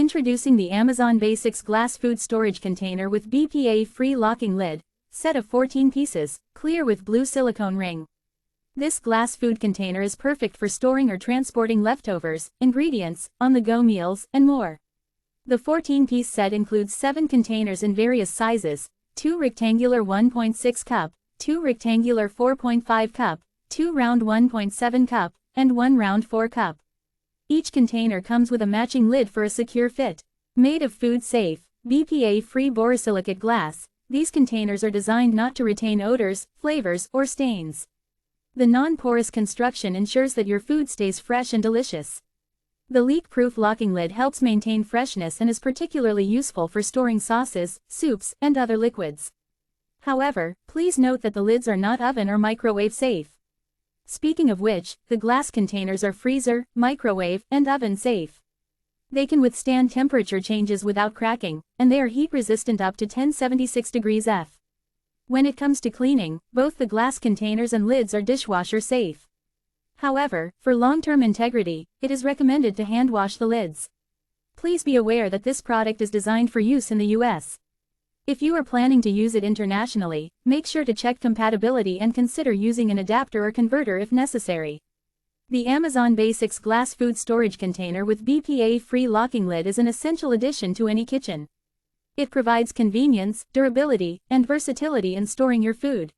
Introducing the Amazon Basics Glass Food Storage Container with BPA-free locking lid, set of 14 pieces, clear with blue silicone ring. This glass food container is perfect for storing or transporting leftovers, ingredients, on-the-go meals, and more. The 14-piece set includes 7 containers in various sizes, 2 rectangular 1.6 cup, 2 rectangular 4.5 cup, 2 round 1.7 cup, and 1 round 4 cup. Each container comes with a matching lid for a secure fit. Made of food-safe, BPA-free borosilicate glass, these containers are designed not to retain odors, flavors, or stains. The non-porous construction ensures that your food stays fresh and delicious. The leak-proof locking lid helps maintain freshness and is particularly useful for storing sauces, soups, and other liquids. However, please note that the lids are not oven or microwave safe. Speaking of which, the glass containers are freezer, microwave, and oven safe. They can withstand temperature changes without cracking, and they are heat-resistant up to 1076 degrees F. When it comes to cleaning, both the glass containers and lids are dishwasher safe. However, for long-term integrity, it is recommended to hand wash the lids. Please be aware that this product is designed for use in the US. If you are planning to use it internationally, make sure to check compatibility and consider using an adapter or converter if necessary. The Amazon Basics Glass Food Storage Container with BPA-free locking lid is an essential addition to any kitchen. It provides convenience, durability, and versatility in storing your food.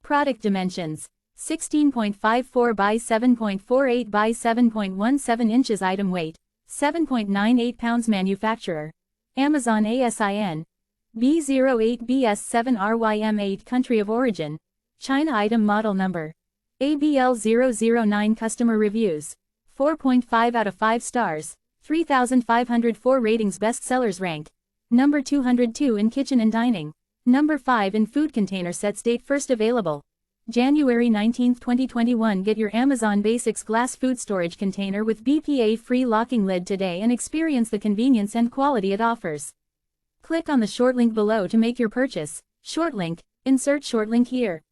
Product dimensions: 16.54 by 7.48 by 7.17 inches. Item weight: 7.98 pounds. Manufacturer: Amazon. ASIN: B08BS7RYM8. Country of origin: China. Item model number: ABL009. Customer reviews: 4.5 out of 5 stars, 3,504 ratings. Best sellers rank: number 202 in kitchen and dining, number 5 in food container sets. Date first available: January 19, 2021. Get your Amazon Basics Glass Food Storage Container with BPA-free locking lid today and experience the convenience and quality it offers. Click on the short link below to make your purchase. Short link: insert short link here.